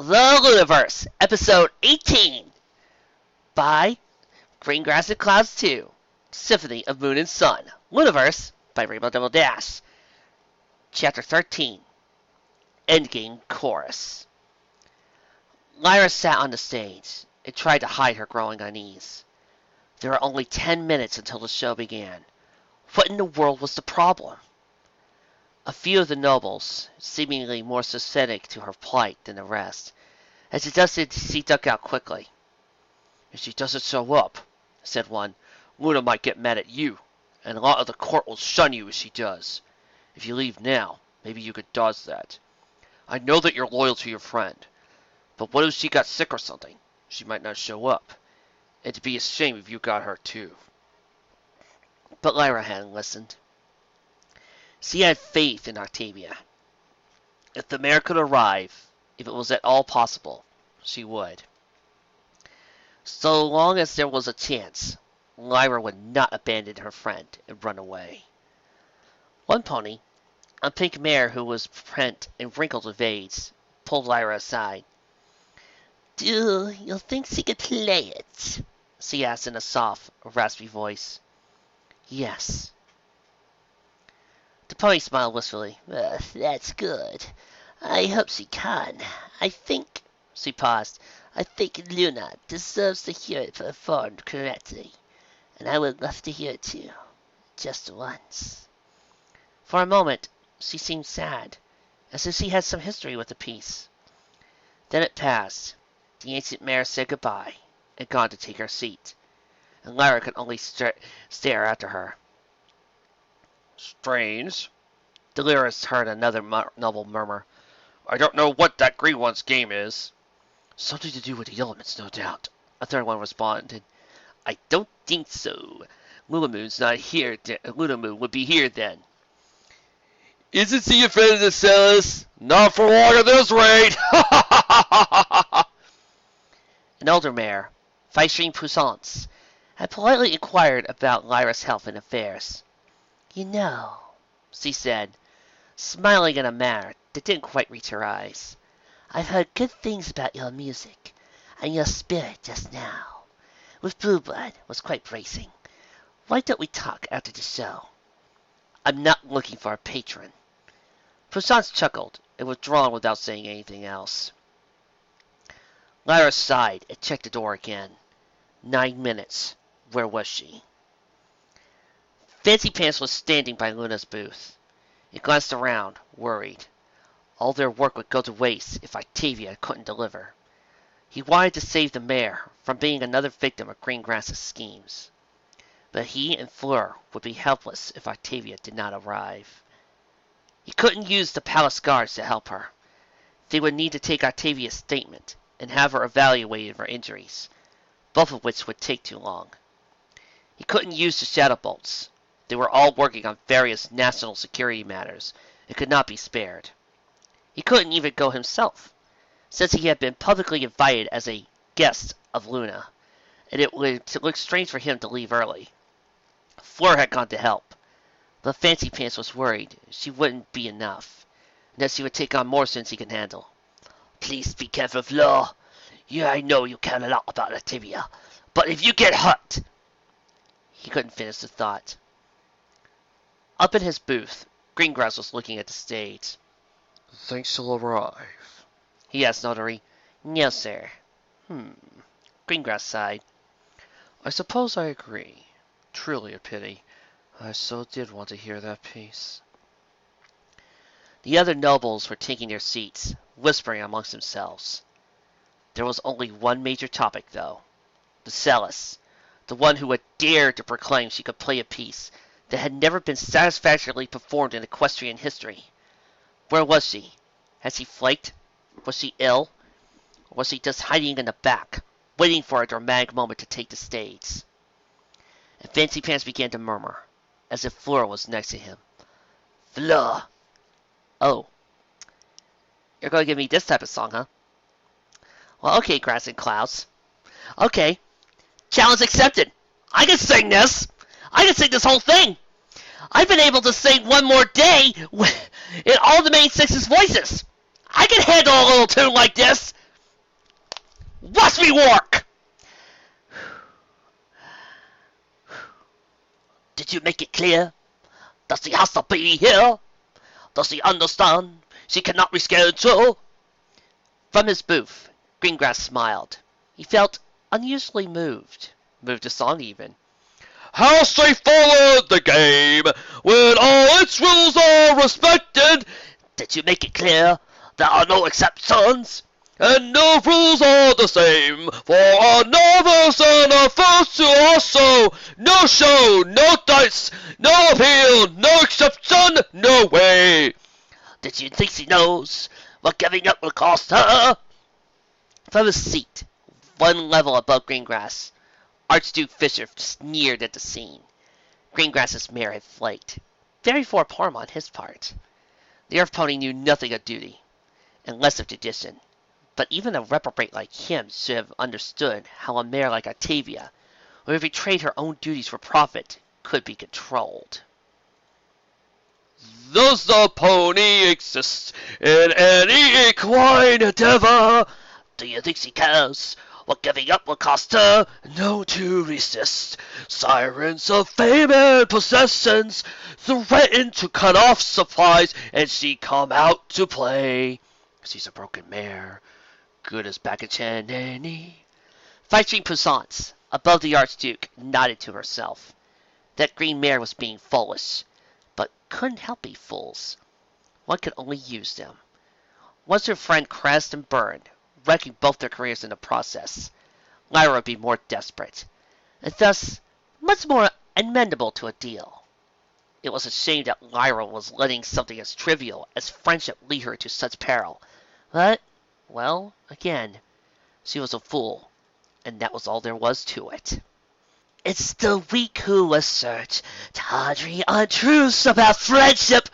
The Lunaverse, Episode 18, by Green Grass and Clouds 2, Symphony of Moon and Sun, Lunaverse, by Rainbow Double Dash, Chapter 13, Endgame Chorus. Lyra sat on the stage and tried to hide her growing unease. There were only 10 minutes until the show began. What in the world was the problem? A few of the nobles, seemingly more sympathetic to her plight than the rest, had suggested she duck out quickly. "If she doesn't show up," said one, "Luna might get mad at you, and a lot of the court will shun you if she does. If you leave now, maybe you could dodge that. I know that you're loyal to your friend, but what if she got sick or something? She might not show up. It'd be a shame if you got her too." But Lyra hadn't listened. She had faith in Octavia. If the mare could arrive, if it was at all possible, she would. So long as there was a chance, Lyra would not abandon her friend and run away. One pony, a pink mare who was prent and wrinkled with age, pulled Lyra aside. "Do you think she could play it?" she asked in a soft, raspy voice. "Yes." The pony smiled wistfully. "That's good. I hope she can. I think," she paused, "I think Luna deserves to hear it performed correctly. And I would love to hear it too. Just once." For a moment, she seemed sad, as if she had some history with the piece. Then it passed. The ancient mare said goodbye and gone to take her seat, and Lyra could only stare after her. "Strange," Delirious heard another noble murmur. "I don't know what that green one's game is." "Something to do with the elements, no doubt," a third one responded. "I don't think so. Lunamoon's not here. Lunamoon would be here then." "Isn't she afraid of the Celis? Not for long at this rate!" An older mare, Feistring Puissance, had politely inquired about Lyra's health and affairs. "You know," she said, smiling in a manner that didn't quite reach her eyes, "I've heard good things about your music, and your spirit just now, with Blue Blood, was quite bracing. Why don't we talk after the show? I'm not looking for a patron." Puissance chuckled and withdrawn without saying anything else. Lyra sighed and checked the door again. 9 minutes. Where was she? Fancy Pants was standing by Luna's booth. He glanced around, worried. All their work would go to waste if Octavia couldn't deliver. He wanted to save the mare from being another victim of Greengrass's schemes. But he and Fleur would be helpless if Octavia did not arrive. He couldn't use the palace guards to help her. They would need to take Octavia's statement and have her evaluated for injuries, both of which would take too long. He couldn't use the shadow bolts. They were all working on various national security matters and could not be spared. He couldn't even go himself, since he had been publicly invited as a guest of Luna, and it would look strange for him to leave early. Fleur had gone to help, but Fancy Pants was worried she wouldn't be enough, and that she would take on more sins he can handle. "Please be careful, Fleur. Yeah, I know you care a lot about Octavia, but if you get hurt..." He couldn't finish the thought. Up in his booth, Greengrass was looking at the stage. "Think she'll arrive?" he asked Notary. "No, sir." Greengrass sighed. "I suppose I agree. Truly a pity. I so did want to hear that piece." The other nobles were taking their seats, whispering amongst themselves. There was only one major topic, though. The Celis, the one who had dared to proclaim she could play a piece that had never been satisfactorily performed in equestrian history. Where was she? Had she flaked? Was she ill? Or was she just hiding in the back, waiting for a dramatic moment to take the stage? And Fancy Pants began to murmur, as if Fleur was next to him. "Fleur!" "Oh. You're going to give me this type of song, huh?" "Well, okay, Grass and Clouds. Okay. Challenge accepted. I can sing this. I can sing this whole thing. I've been able to sing One More Day in all the main six's voices. I can handle a little tune like this." Watch me work! Did you make it clear? Does he has to be here? Does he understand she cannot reschedule? From his booth, Greengrass smiled. He felt unusually moved a song even. How straightforward the game, when all its rules are respected. Did you make it clear there are no exceptions? And no rules are the same for a novice and a first to also. No show, no dice, no appeal, no exception, no way. Did you think she knows what giving up will cost her? From his seat, one level above Greengrass, Archduke Fisher sneered at the scene. Greengrass's mare had flaked. Very forlorn on his part. The Earth Pony knew nothing of duty, and less of tradition. But even a reprobate like him should have understood how a mare like Octavia, who had betrayed her own duties for profit, could be controlled. Does the pony exist in any equine endeavor? Do you think she cares what giving up will cost her? No to resist. Sirens of fame and possessions threaten to cut off supplies, and she come out to play. She's a broken mare, good as baggage and any. Five-string puissance, above the Archduke, nodded to herself. That green mare was being foolish, but couldn't help be fools. One could only use them. Once her friend crashed and burned, wrecking both their careers in the process, Lyra would be more desperate, and thus much more amendable to a deal. It was a shame that Lyra was letting something as trivial as friendship lead her to such peril. But, well, again, she was a fool, and that was all there was to it. It's the weak who assert tawdry untruths about friendship.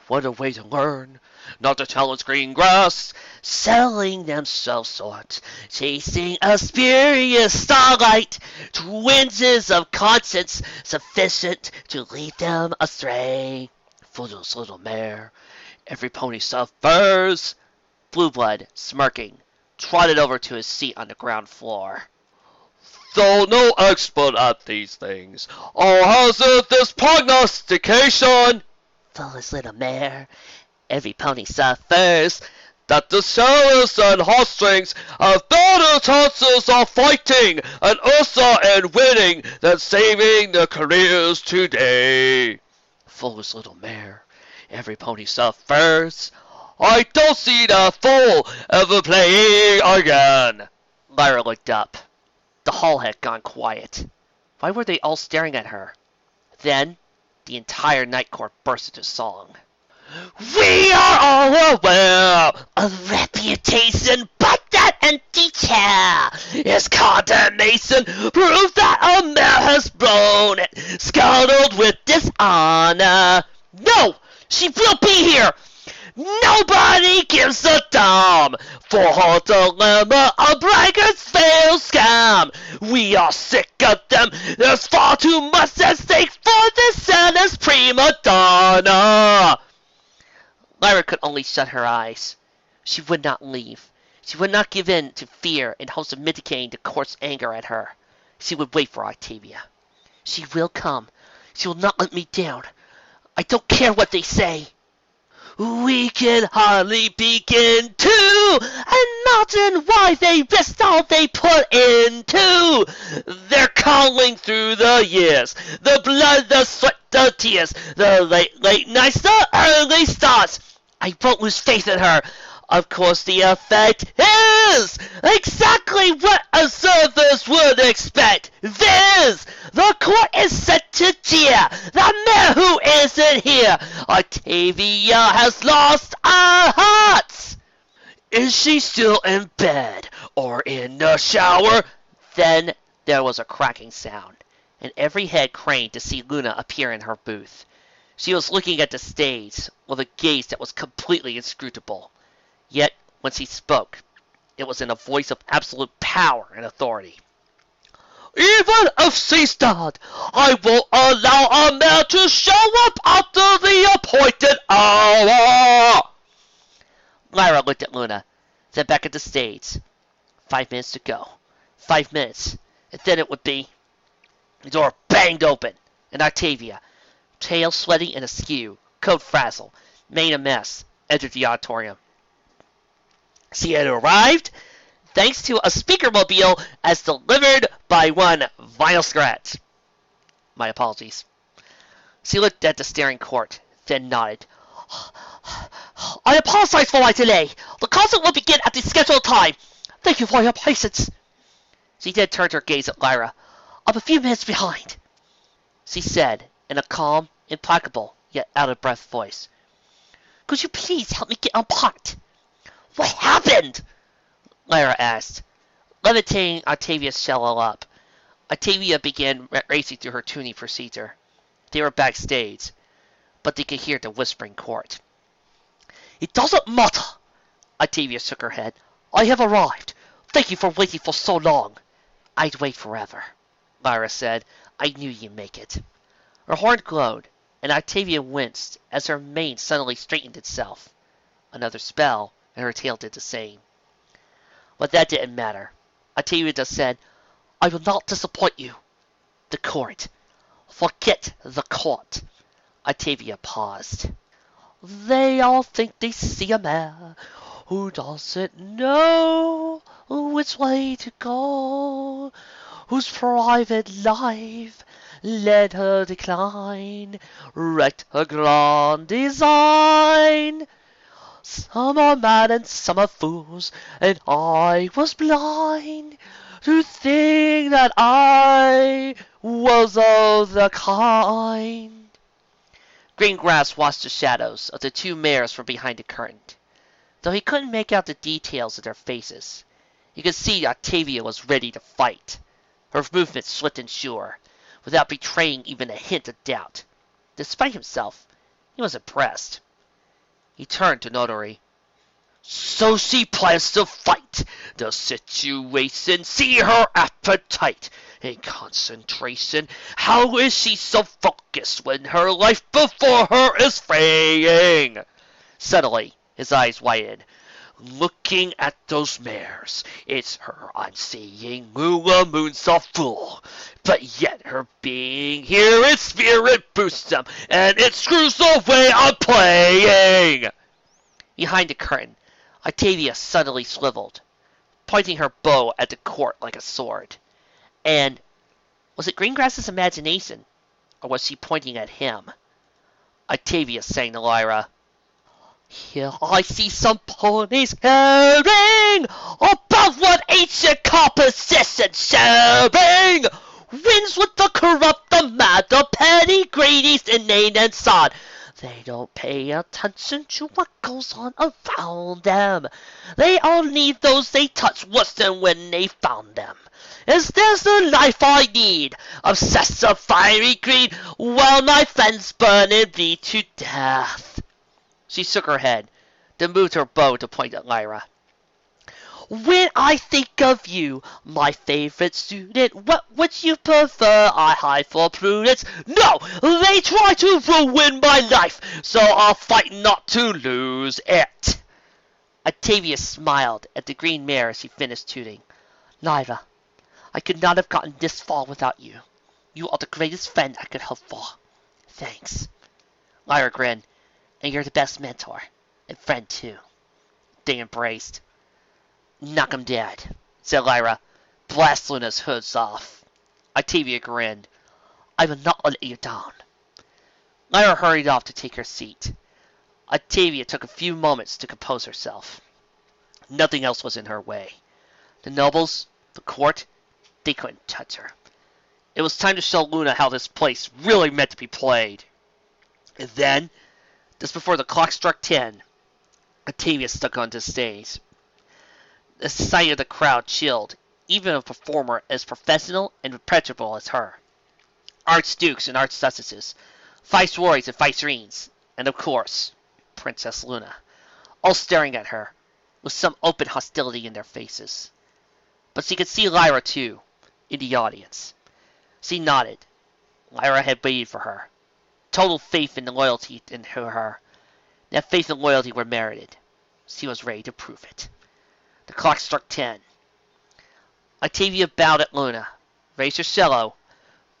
What a way to learn, not to challenge Greengrass. Selling themselves short, chasing a spurious starlight, twinges of conscience sufficient to lead them astray. Foolish little mare, every pony suffers. Blueblood, smirking, trotted over to his seat on the ground floor. Though no expert at these things, I'll hazard this prognostication. Foolish little mare, every pony suffers. That the Lyra and Heartstrings have better chances of fighting and Ursa and winning than saving their careers today. Foolish little mare, every pony suffers. I don't see that fool ever playing again. Lyra looked up. The hall had gone quiet. Why were they all staring at her? Then, the entire night court burst into song. We are all aware of reputation, but that empty chair is condemnation, proof that a mare has blown it, scalded with dishonor. No! She will be here! Nobody gives a damn for her dilemma, a braggart's fail scam. We are sick of them. There's far too much at stake for this Santa's prima donna. Lyra could only shut her eyes. She would not leave. She would not give in to fear in hopes of mitigating the court's anger at her. She would wait for Octavia. She will come. She will not let me down. I don't care what they say. We can hardly begin to imagine why they risked all they put into. They're calling through the years, the blood, the sweat, the tears, the late nights, the early starts. I won't lose faith in her. Of course the effect is exactly what observers would expect. This, the court is set to cheer the mare who isn't here. Octavia has lost our hearts. Is she still in bed or in the shower? Then there was a cracking sound, and every head craned to see Luna appear in her booth. She was looking at the stage with a gaze that was completely inscrutable. Yet, when she spoke, it was in a voice of absolute power and authority. Even if she's dead, I won't allow a mare to show up after the appointed hour. Lyra looked at Luna, then back at the stage. 5 minutes to go. 5 minutes. And then it would be. The door banged open, and Octavia, tail sweaty and askew, coat frazzled, made a mess, entered the auditorium. She had arrived thanks to a speakermobile as delivered by one Vinyl Scratch. My apologies. She looked at the staring court, then nodded. I apologize for my delay. The concert will begin at the scheduled time. Thank you for your patience. She then turned her gaze at Lyra. I'm a few minutes behind, she said in a calm, implacable, yet out-of-breath voice. Could you please help me get on part? What happened? Lyra asked, levitating Octavia's cello up. Octavia began racing through her tuning procedure. They were backstage, but they could hear the whispering court. It doesn't matter. Octavia shook her head. I have arrived. Thank you for waiting for so long. I'd wait forever, Lyra said. I knew you'd make it. Her horn glowed, and Octavia winced as her mane suddenly straightened itself. Another spell, and her tail did the same. But that didn't matter. Octavia just said, I will not disappoint you. The court. Forget the court. Octavia paused. They all think they see a man who doesn't know which way to go, whose private life led her decline, wrecked her grand design. Some are mad and some are fools, and I was blind to think that I was of the kind. Greengrass watched the shadows of the two mares from behind the curtain. Though he couldn't make out the details of their faces, he could see Octavia was ready to fight. Her movements swift and sure, without betraying even a hint of doubt. Despite himself, he was impressed. He turned to Notary. So she plans to fight the situation, see her appetite and concentration. How is she so focused when her life before her is fraying? Suddenly, his eyes widened. Looking at those mares, it's her I'm seeing. Moon's a fool, but yet her being here in spirit boosts them, and it screws the way I'm playing. Behind the curtain, Octavia suddenly swiveled, pointing her bow at the court like a sword. And was it Greengrass's imagination, or was she pointing at him? Octavia sang to Lyra. Here I see some ponies herring above what ancient composition sharing. Wins with the corrupt, the mad, the petty, greedy, inane, and sod. They don't pay attention to what goes on around them. They only those they touch worse than when they found them. Is this the life I need? Obsessive, fiery greed, while my friends burn and bleed to death. She shook her head, then moved her bow to point at Lyra. When I think of you, my favorite student, what would you prefer I hide for prudence? No! They try to ruin my life, so I'll fight not to lose it. Octavia smiled at the green mare as she finished tooting. Lyra, I could not have gotten this far without you. You are the greatest friend I could hope for. Thanks. Lyra grinned. And you're the best mentor. And friend, too. They embraced. Knock 'em dead, said Lyra. Blast Luna's hoods off. Octavia grinned. I will not let you down. Lyra hurried off to take her seat. Octavia took a few moments to compose herself. Nothing else was in her way. The nobles, the court, they couldn't touch her. It was time to show Luna how this place really meant to be played. And then, just before the clock struck 10, Octavia stepped onto the stage. The sight of the crowd chilled, even a performer as professional and impenetrable as her. Archdukes and archduchesses, viceroys and vicereines, and of course, Princess Luna, all staring at her, with some open hostility in their faces. But she could see Lyra, too, in the audience. She nodded. Lyra had waited for her. Total faith and loyalty in her. That faith and loyalty were merited. She was ready to prove it. The clock struck 10. Octavia bowed at Luna, raised her cello,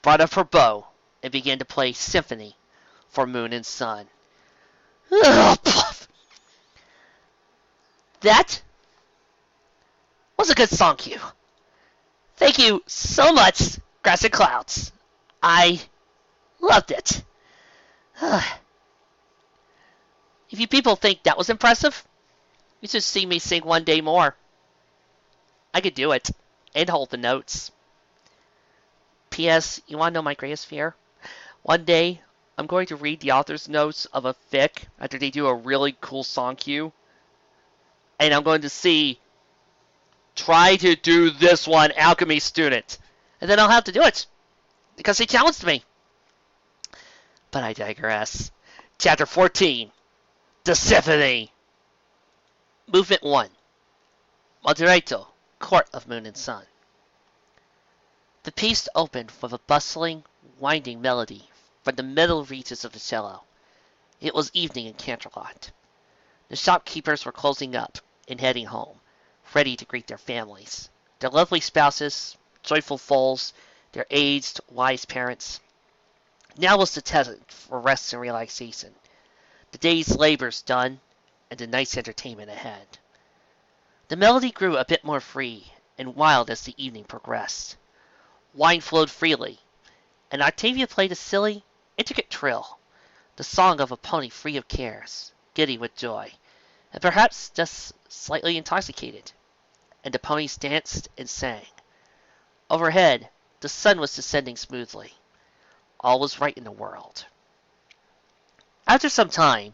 brought up her bow, and began to play Symphony for Moon and Sun. That was a good song cue. Thank you so much, Grass and Clouds. I loved it. If you people think that was impressive, you should see me sing one day more. I could do it, and hold the notes. P.S. You want to know my greatest fear? One day, I'm going to read the author's notes of a fic after they do a really cool song cue, and I'm going to see, try to do this one, alchemy student, and then I'll have to do it, because they challenged me. But I digress. Chapter 14, The Symphony. Movement 1, Moderato, Court of Moon and Sun. The piece opened with a bustling, winding melody from the middle reaches of the cello. It was evening in Canterlot. The shopkeepers were closing up and heading home, ready to greet their families, their lovely spouses, joyful foals, their aged, wise parents. Now was the time for rest and relaxation, the day's labors done, and the night's entertainment ahead. The melody grew a bit more free and wild as the evening progressed. Wine flowed freely, and Octavia played a silly, intricate trill, the song of a pony free of cares, giddy with joy, and perhaps just slightly intoxicated, and the ponies danced and sang. Overhead, the sun was descending smoothly. All was right in the world. After some time,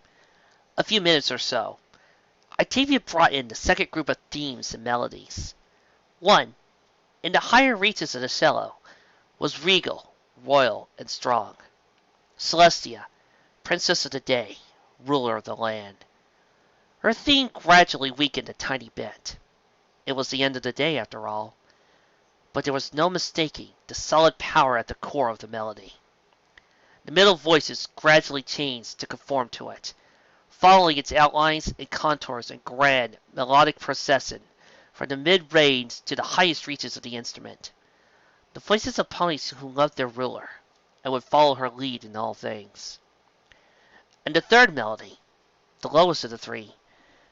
a few minutes or so, Octavia brought in the second group of themes and melodies. One, in the higher reaches of the cello, was regal, royal, and strong. Celestia, princess of the day, ruler of the land. Her theme gradually weakened a tiny bit. It was the end of the day, after all, but there was no mistaking the solid power at the core of the melody. The middle voices gradually changed to conform to it, following its outlines and contours in grand, melodic procession from the mid-range to the highest reaches of the instrument. The voices of ponies who loved their ruler and would follow her lead in all things. And the third melody, the lowest of the three,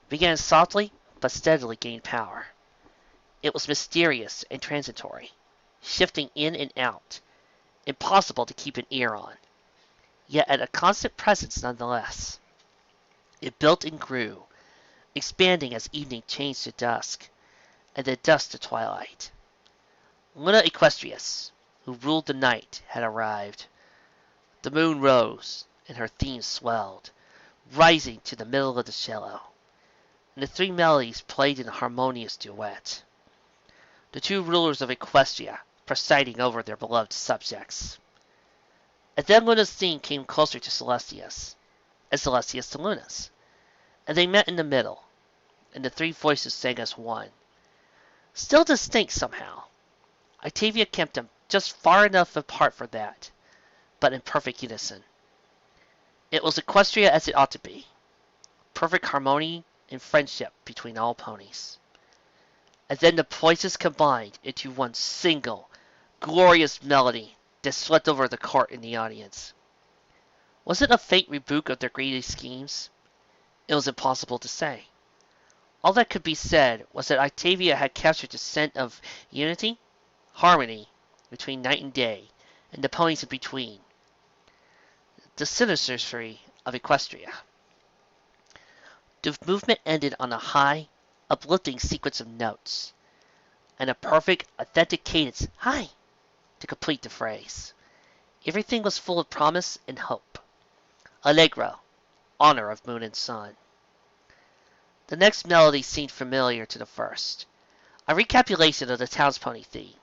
began softly but steadily gained power. It was mysterious and transitory, shifting in and out, impossible to keep an ear on, yet at a constant presence nonetheless. It built and grew, expanding as evening changed to dusk, and then dusk to twilight. Luna Equestria, who ruled the night, had arrived. The moon rose, and her theme swelled, rising to the middle of the cello, and the three melodies played in a harmonious duet. The two rulers of Equestria presiding over their beloved subjects. And then Luna's theme came closer to Celestia's, and Celestia's to Luna's, and they met in the middle, and the three voices sang as one. Still distinct somehow. Octavia kept them just far enough apart for that, but in perfect unison. It was Equestria as it ought to be. Perfect harmony and friendship between all ponies. And then the voices combined into one single, glorious melody that swept over the court and the audience. Was it a faint rebuke of their greedy schemes? It was impossible to say. All that could be said was that Octavia had captured the scent of unity, harmony between night and day, and the ponies in between. The sinistercy of Equestria. The movement ended on a high, uplifting sequence of notes, and a perfect, authentic cadence, high, to complete the phrase. Everything was full of promise and hope. Allegro, honor of moon and sun. The next melody seemed familiar to the first, a recapitulation of the town's pony theme.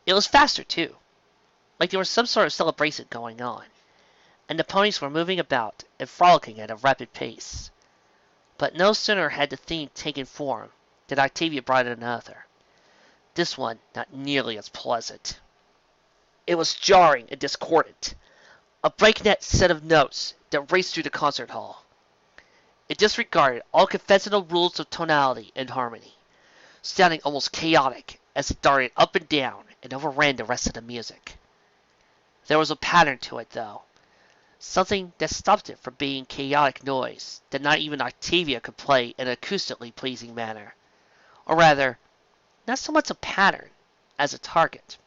It was faster, too, like there was some sort of celebration going on, and the ponies were moving about and frolicking at a rapid pace. But no sooner had the theme taken form than Octavia brought in another, this one not nearly as pleasant. It was jarring and discordant, a breakneck set of notes that raced through the concert hall. It disregarded all conventional rules of tonality and harmony, sounding almost chaotic as it darted up and down and overran the rest of the music. There was a pattern to it, though. Something that stopped it from being chaotic noise that not even Octavia could play in an acoustically pleasing manner. Or rather, not so much a pattern as a target.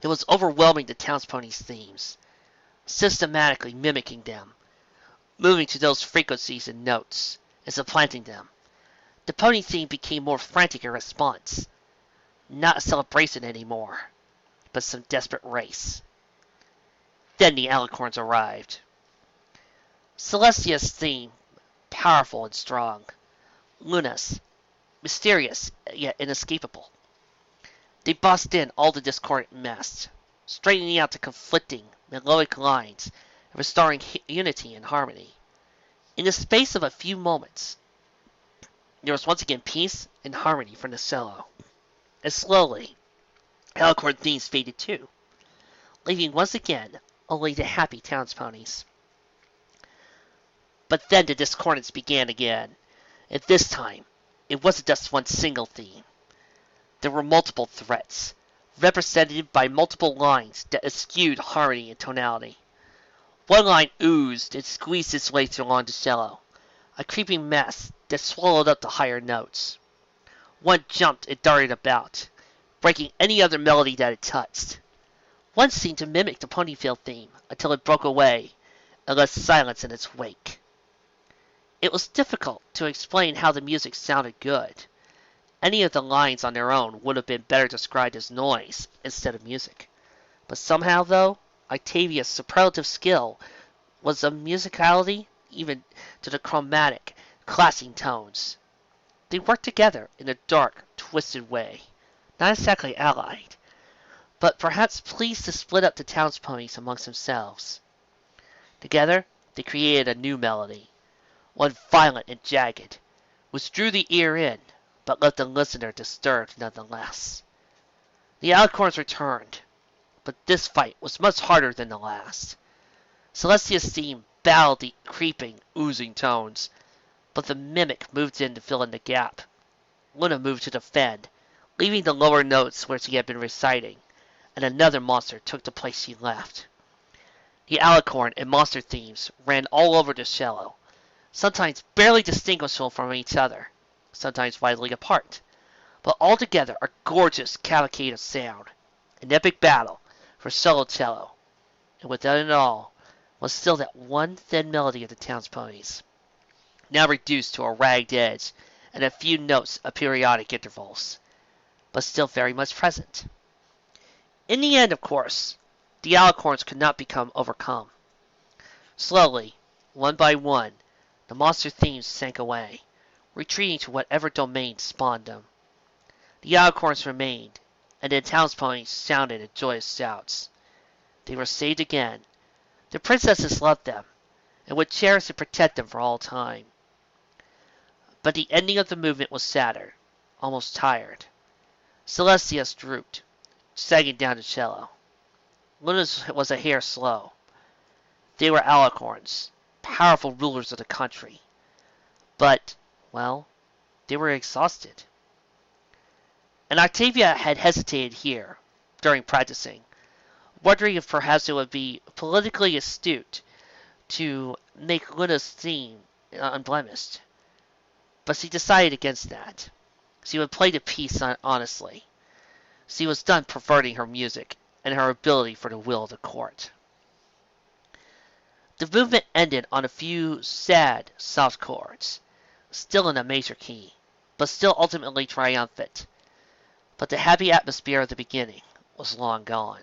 It was overwhelming the townspeople's themes, systematically mimicking them, moving to those frequencies and notes, and supplanting them. The pony theme became more frantic in response, not a celebration anymore, but some desperate race. Then the alicorns arrived. Celestia's theme, powerful and strong. Luna's, mysterious yet inescapable. They bossed in all the discordant mess, straightening out the conflicting, melodic lines and restoring unity and harmony. In the space of a few moments, there was once again peace and harmony from the cello. And slowly, alicorn themes faded too, leaving once again only the happy townspeople. But then the discordance began again, and this time it wasn't just one single theme. There were multiple threats, represented by multiple lines that eschewed harmony and tonality. One line oozed and squeezed its way along the cello, a creeping mass that swallowed up the higher notes. One jumped and darted about, breaking any other melody that it touched. One seemed to mimic the Ponyfield theme until it broke away and left silence in its wake. It was difficult to explain how the music sounded good. Any of the lines on their own would have been better described as noise instead of music. But somehow, though, Octavia's superlative skill was a musicality even to the chromatic, clashing tones. They worked together in a dark, twisted way, not exactly allied, but perhaps pleased to split up the townspeople amongst themselves. Together, they created a new melody, one violent and jagged, which drew the ear in, but left the listener disturbed nonetheless. The alicorns returned, but this fight was much harder than the last. Celestia's theme battled the creeping, oozing tones, but the mimic moved in to fill in the gap. Luna moved to defend, leaving the lower notes where she had been reciting, and another monster took the place she left. The alicorn and monster themes ran all over the cello, sometimes barely distinguishable from each other, sometimes widely apart, but altogether a gorgeous cavalcade of sound, an epic battle for solo cello, and within it all was still that one thin melody of the townspeople, now reduced to a ragged edge and a few notes at periodic intervals, but still very much present. In the end, of course, the alicorns could not become overcome. Slowly, one by one, the monster themes sank away, retreating to whatever domain spawned them. The alicorns remained, and the townspeople sounded in joyous shouts. They were saved again. The princesses loved them, and would cherish and protect them for all time. But the ending of the movement was sadder, almost tired. Celestia's drooped, sagging down the cello. Luna's was a hair slow. They were alicorns, powerful rulers of the country. But, well, they were exhausted. And Octavia had hesitated here, during practicing, wondering if perhaps it would be politically astute to make Luna's theme unblemished. But she decided against that. She would play the piece honestly. She was done perverting her music and her ability for the will of the court. The movement ended on a few sad, soft chords, still in a major key, but still ultimately triumphant. But the happy atmosphere of the beginning was long gone.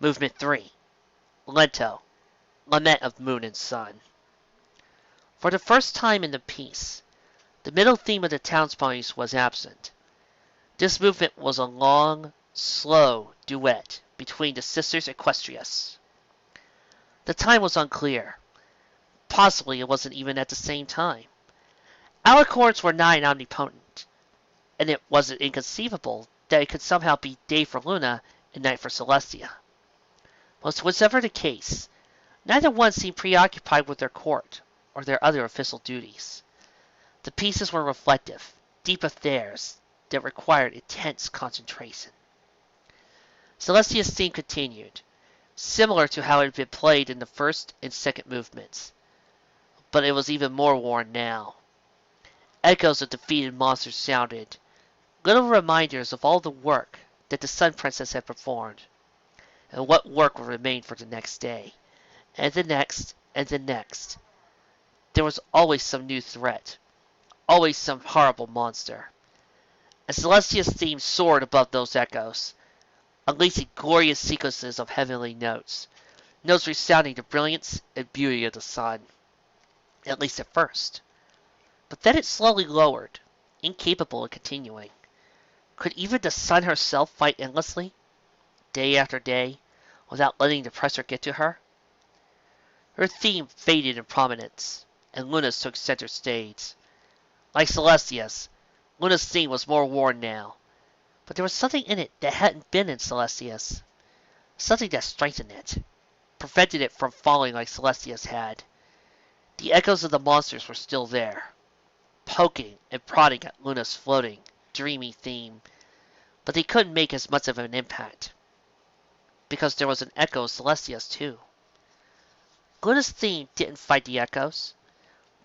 Movement 3. Lento. Lament of Moon and Sun. For the first time in the piece, the middle theme of the townspeople was absent. This movement was a long, slow duet between the sisters Equestrias. The time was unclear. Possibly it wasn't even at the same time. Alicorns were nigh omnipotent, and it wasn't inconceivable that it could somehow be day for Luna and night for Celestia. But whatever the case, neither one seemed preoccupied with their court or their other official duties. The pieces were reflective, deep affairs that required intense concentration. Celestia's theme continued, similar to how it had been played in the first and second movements, but it was even more worn now. Echoes of defeated monsters sounded, little reminders of all the work that the Sun Princess had performed, and what work would remain for the next day, and the next, and the next. There was always some new threat, always some horrible monster. And Celestia's theme soared above those echoes, unleashing glorious sequences of heavenly notes, notes resounding the brilliance and beauty of the sun, at least at first. But then it slowly lowered, incapable of continuing. Could even the sun herself fight endlessly, day after day, without letting the pressure get to her? Her theme faded in prominence, and Luna's took center stage. Like Celestia's, Luna's theme was more worn now, but there was something in it that hadn't been in Celestia's. Something that strengthened it, prevented it from falling like Celestia's had. The echoes of the monsters were still there, poking and prodding at Luna's floating, dreamy theme, but they couldn't make as much of an impact, because there was an echo of Celestia's too. Luna's theme didn't fight the echoes.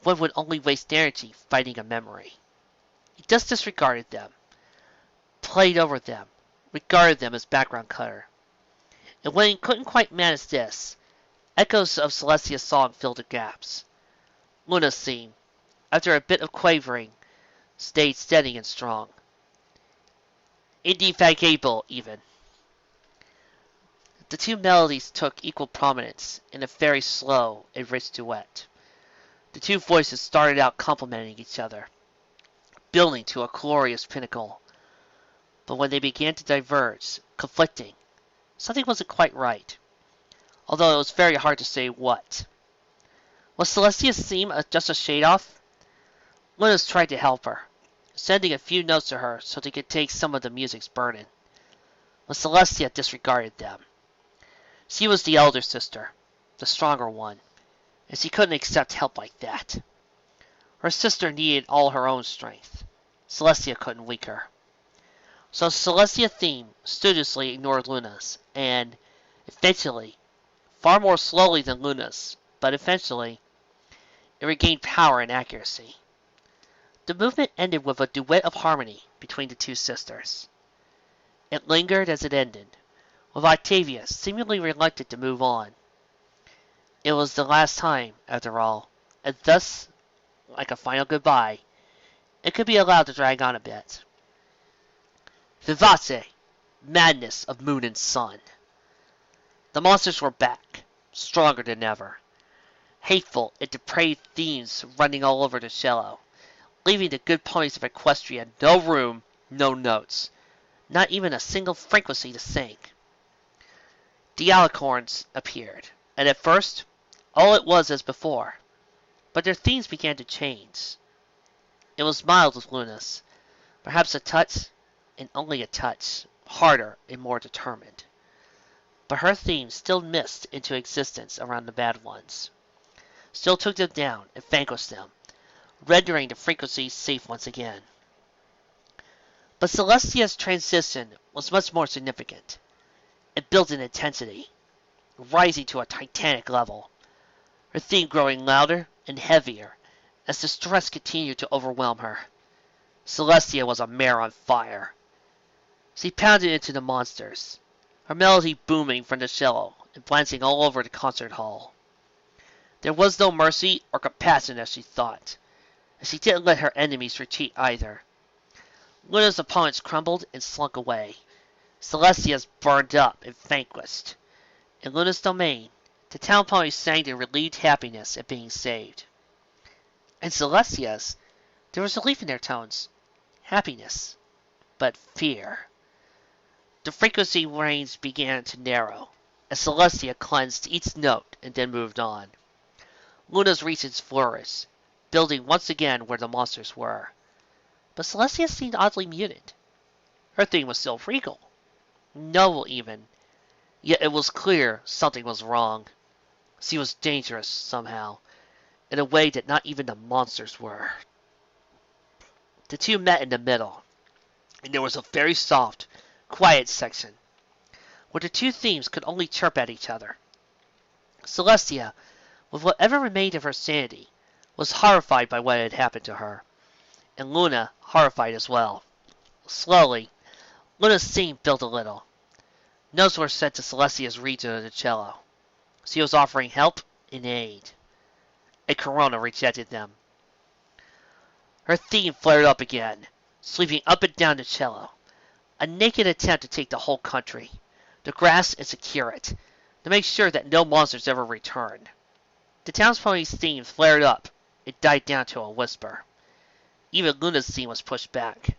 One would only waste energy fighting a memory. He just disregarded them, played over them, regarded them as background clutter. And when he couldn't quite manage this, echoes of Celestia's song filled the gaps. Luna's theme, after a bit of quavering, stayed steady and strong. Indefatigable, even. The two melodies took equal prominence in a very slow and rich duet. The two voices started out complementing each other, building to a glorious pinnacle. But when they began to diverge, conflicting, something wasn't quite right, although it was very hard to say what. Was Celestia's theme just a shade off? Luna's tried to help her, sending a few notes to her so they could take some of the music's burden. But Celestia disregarded them. She was the elder sister, the stronger one, and she couldn't accept help like that. Her sister needed all her own strength. Celestia couldn't weaken her. So Celestia's theme studiously ignored Luna's, and eventually, far more slowly than Luna's, but eventually, it regained power and accuracy. The movement ended with a duet of harmony between the two sisters. It lingered as it ended, with Octavia seemingly reluctant to move on. It was the last time, after all, and thus, like a final goodbye, it could be allowed to drag on a bit. Vivace! Madness of moon and sun. The monsters were back, stronger than ever. Hateful and depraved themes running all over the cello, leaving the good ponies of Equestria no room, no notes, not even a single frequency to sing. The alicorns appeared, and at first, all it was as before, but their themes began to change. It was mild with Luna's, perhaps a touch, and only a touch, harder and more determined. But her themes still missed into existence around the bad ones, still took them down and vanquished them, rendering the frequencies safe once again. But Celestia's transition was much more significant. It built in intensity, rising to a titanic level, her theme growing louder and heavier as the stress continued to overwhelm her. Celestia was a mare on fire. She pounded into the monsters, her melody booming from the cello and glancing all over the concert hall. There was no mercy or compassion, as she thought, and she didn't let her enemies retreat either. Luna's opponents crumbled and slunk away. Celestia's burned up and vanquished. In Luna's domain, the town ponies sang their relieved happiness at being saved. In Celestia's, there was relief in their tones. Happiness, but fear. The frequency range began to narrow, as Celestia cleansed each note and then moved on. Luna's reaches flourished, building once again where the monsters were. But Celestia seemed oddly muted. Her theme was still regal, noble even, yet it was clear something was wrong. She was dangerous, somehow, in a way that not even the monsters were. The two met in the middle, and there was a very soft, quiet section, where the two themes could only chirp at each other. Celestia, with whatever remained of her sanity, was horrified by what had happened to her, and Luna horrified as well. Slowly, Luna's theme built a little. Notes were sent to Celestia's region of the cello. She was offering help and aid. A corona rejected them. Her theme flared up again, sweeping up and down the cello. A naked attempt to take the whole country, to grasp and secure it, to make sure that no monsters ever returned. The townspeople's theme flared up. It died down to a whisper. Even Luna's theme was pushed back.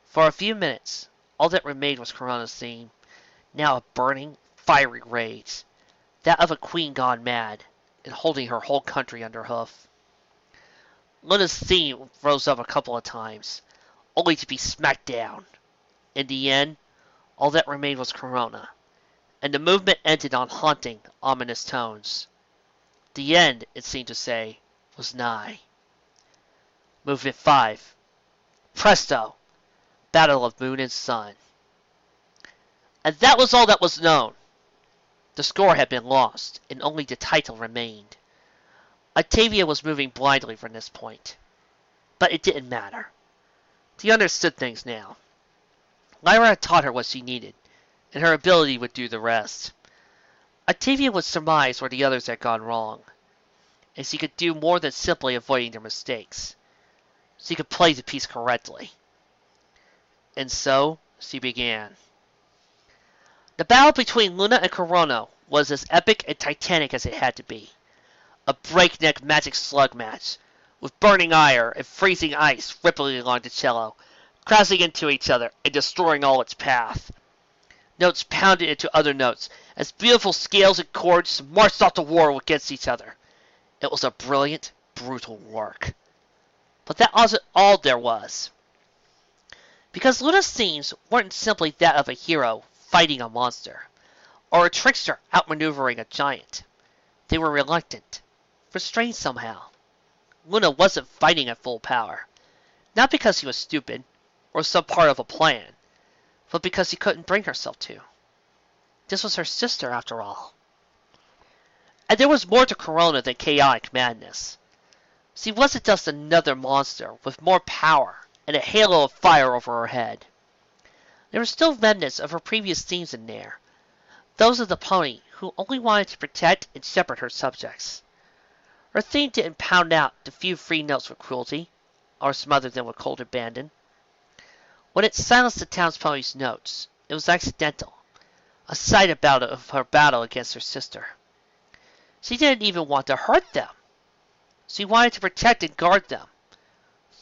For a few minutes, all that remained was Corona's theme, now a burning, fiery rage, that of a queen gone mad, and holding her whole country under hoof. Luna's theme rose up a couple of times, only to be smacked down. In the end, all that remained was Corona, and the movement ended on haunting, ominous tones. The end, it seemed to say, was nigh. Movement 5. Presto! Battle of Moon and Sun. And that was all that was known. The score had been lost, and only the title remained. Octavia was moving blindly from this point. But it didn't matter. She understood things now. Lyra had taught her what she needed, and her ability would do the rest. Octavia would surmise where the others had gone wrong, and she could do more than simply avoiding their mistakes. She could play the piece correctly. And so, she began. The battle between Luna and Corona was as epic and titanic as it had to be. A breakneck magic slug match, with burning ire and freezing ice rippling along the cello, crashing into each other and destroying all its path. Notes pounded into other notes, as beautiful scales and chords marched off to war against each other. It was a brilliant, brutal work. But that wasn't all there was. Because Luna's themes weren't simply that of a hero fighting a monster, or a trickster outmaneuvering a giant. They were reluctant, restrained somehow. Luna wasn't fighting at full power, not because she was stupid, or some part of a plan, but because she couldn't bring herself to. This was her sister, after all. And there was more to Corona than chaotic madness. She wasn't just another monster with more power and a halo of fire over her head. There were still remnants of her previous themes in there, those of the pony who only wanted to protect and shepherd her subjects. Her theme didn't pound out the few free notes with cruelty, or smother them with cold abandon. When it silenced the townspeople's notes, it was accidental, a side about of her battle against her sister. She didn't even want to hurt them. She wanted to protect and guard them,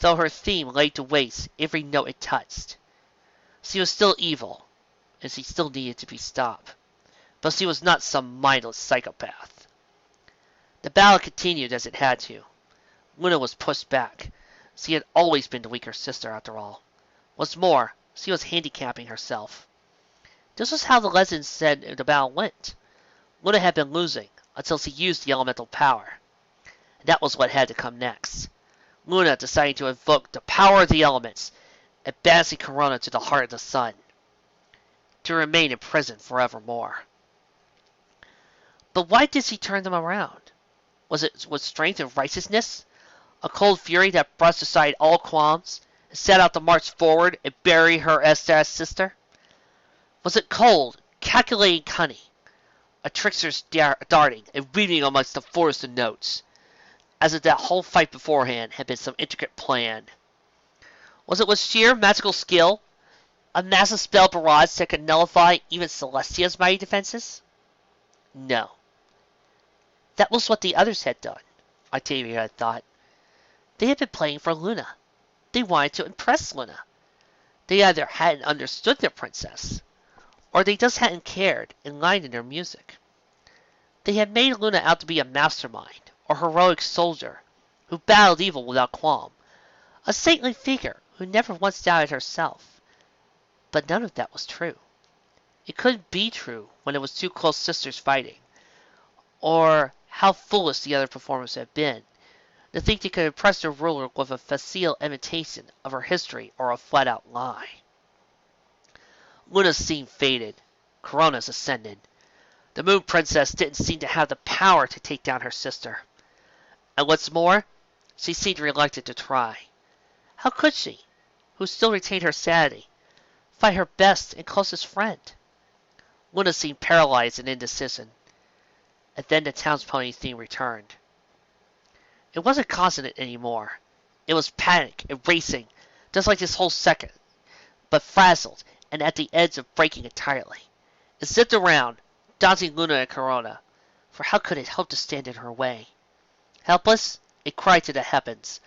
though her theme laid to waste every note it touched. She was still evil, and she still needed to be stopped, but she was not some mindless psychopath. The battle continued as it had to. Luna was pushed back. She had always been the weaker sister, after all. What's more, she was handicapping herself. This was how the legend said the battle went. Luna had been losing until she used the elemental power. And that was what had to come next. Luna deciding to invoke the power of the elements and banishing Corona to the heart of the sun, to remain in prison forevermore. But why did she turn them around? Was it with strength and righteousness? A cold fury that brushed aside all qualms and set out to march forward and bury her Equestria's sister? Was it cold, calculating cunning, a trickster's darting and weaving amongst the forest of notes, as if that whole fight beforehand had been some intricate plan? Was it with sheer magical skill, a massive spell barrage that could nullify even Celestia's mighty defenses? No. That was what the others had done, Octavia had thought. They had been playing for Luna. They wanted to impress Luna. They either hadn't understood their princess, or they just hadn't cared and lied in their music. They had made Luna out to be a mastermind, or heroic soldier, who battled evil without qualm, a saintly figure who never once doubted herself. But none of that was true. It couldn't be true when it was two close sisters fighting, or how foolish the other performers had been, to think they could impress their ruler with a facile imitation of her history or a flat-out lie. Luna's scene faded. Corona's ascended. The Moon Princess didn't seem to have the power to take down her sister. And what's more, she seemed reluctant to try. How could she, who still retained her sanity, fight her best and closest friend? Luna seemed paralyzed in indecision. And then the townspony theme returned. It wasn't consonant anymore. It was panic and racing, just like this whole second, but frazzled and at the edge of breaking entirely. It zipped around, dodging Luna and Corona, for how could it hope to stand in her way? Helpless, it cried to the heavens.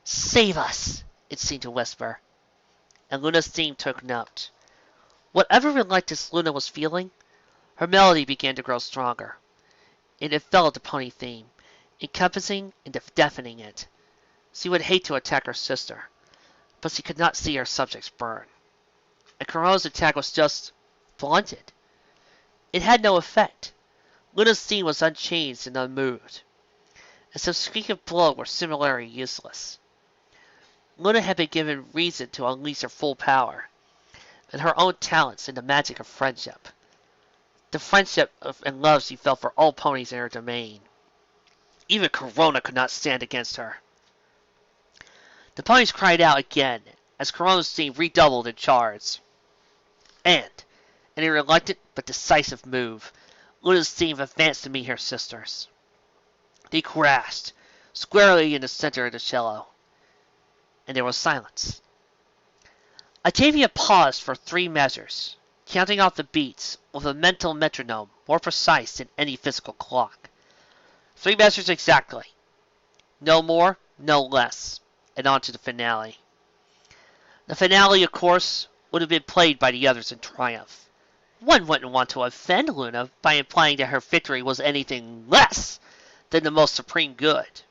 Save us, it seemed to whisper. And Luna's theme took note. Whatever reluctance Luna was feeling, her melody began to grow stronger, and it enveloped the pony theme, encompassing and deafening it. She would hate to attack her sister, but she could not see her subjects burn. And Corona's attack was just blunted. It had no effect. Luna's theme was unchanged and unmoved, and subsequent blows were similarly useless. Luna had been given reason to unleash her full power, and her own talents and the magic of friendship. The friendship and love she felt for all ponies in her domain. Even Corona could not stand against her. The ponies cried out again as Corona's theme redoubled in charge. And, in a reluctant but decisive move, Luna's theme advanced to meet her sisters. They crashed, squarely in the center of the cello, and there was silence. Octavia paused for 3 measures, counting off the beats with a mental metronome more precise than any physical clock. 3 measures exactly. No more, no less, and on to the finale. The finale, of course, would have been played by the others in triumph. One wouldn't want to offend Luna by implying that her victory was anything less than the most supreme good.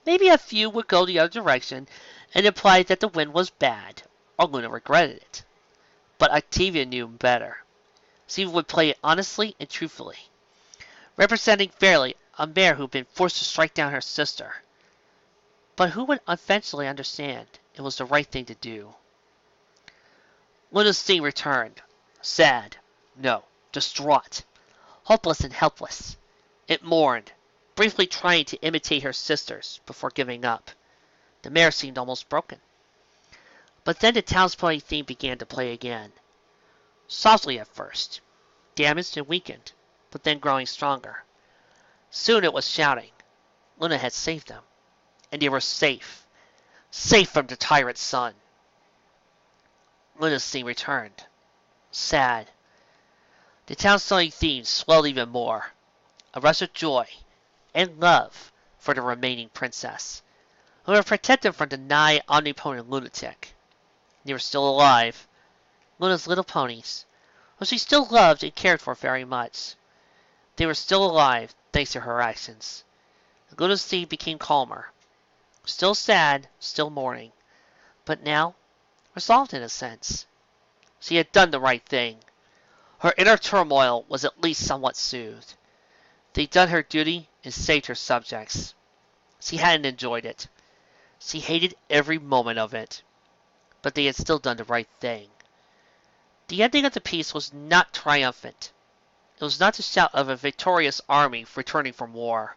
Maybe a few would go the other direction and imply that the win was bad, or Luna regretted it. But Octavia knew better. She would play it honestly and truthfully, representing fairly a mare who had been forced to strike down her sister, but who would eventually understand it was the right thing to do. Luna's theme returned, sad, no, distraught, hopeless and helpless. It mourned, briefly trying to imitate her sisters before giving up. The mare seemed almost broken. But then the townsplay theme began to play again. Softly at first, damaged and weakened, but then growing stronger. Soon it was shouting. Luna had saved them, and they were safe. Safe from the tyrant's son. Luna's theme returned. Sad. The townsplay theme swelled even more. A rush of joy and love for the remaining princess, who had protected from the nigh omnipotent lunatic. They were still alive. Luna's little ponies, whom she still loved and cared for very much. They were still alive thanks to her actions. Luna's theme became calmer. Still sad, still mourning, but now resolved in a sense. She had done the right thing. Her inner turmoil was at least somewhat soothed. They'd done her duty and saved her subjects. She hadn't enjoyed it. She hated every moment of it. But they had still done the right thing. The ending of the piece was not triumphant. It was not the shout of a victorious army returning from war,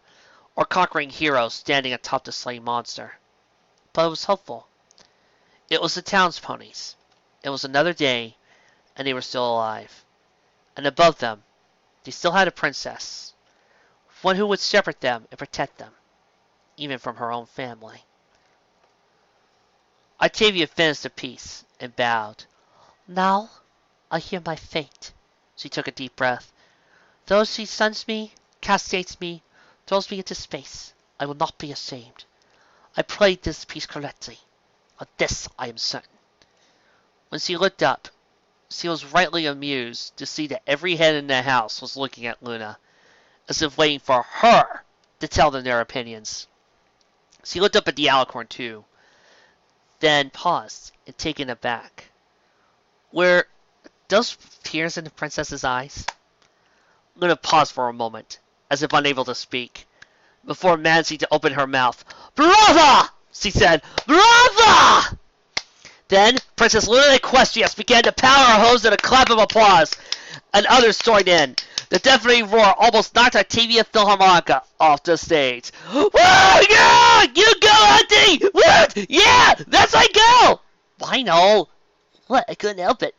or conquering heroes standing atop the slain monster. But it was hopeful. It was the towns-ponies. It was another day, and they were still alive. And above them, they still had a princess, one who would shepherd them and protect them, even from her own family. Octavia finished the piece and bowed. Now I hear my fate. She took a deep breath. Though she shuns me, castrates me, throws me into space, I will not be ashamed. I played this piece correctly. Of this I am certain. When she looked up, she was rightly amused to see that every head in the house was looking at Luna, as if waiting for her to tell them their opinions. She looked up at the alicorn too, then paused and taken aback. Were those tears in the princess's eyes? Luna paused for a moment, as if unable to speak, before managing to open her mouth. Brava! She said. Brava! Then, Princess Luna and Equestria began to pound her hose in a clap of applause, and others joined in. The deafening roar almost knocked Octavia Philharmonica off the stage. Whoa, yeah! You go, Auntie! What? Yeah! That's my go! I know. What? I couldn't help it.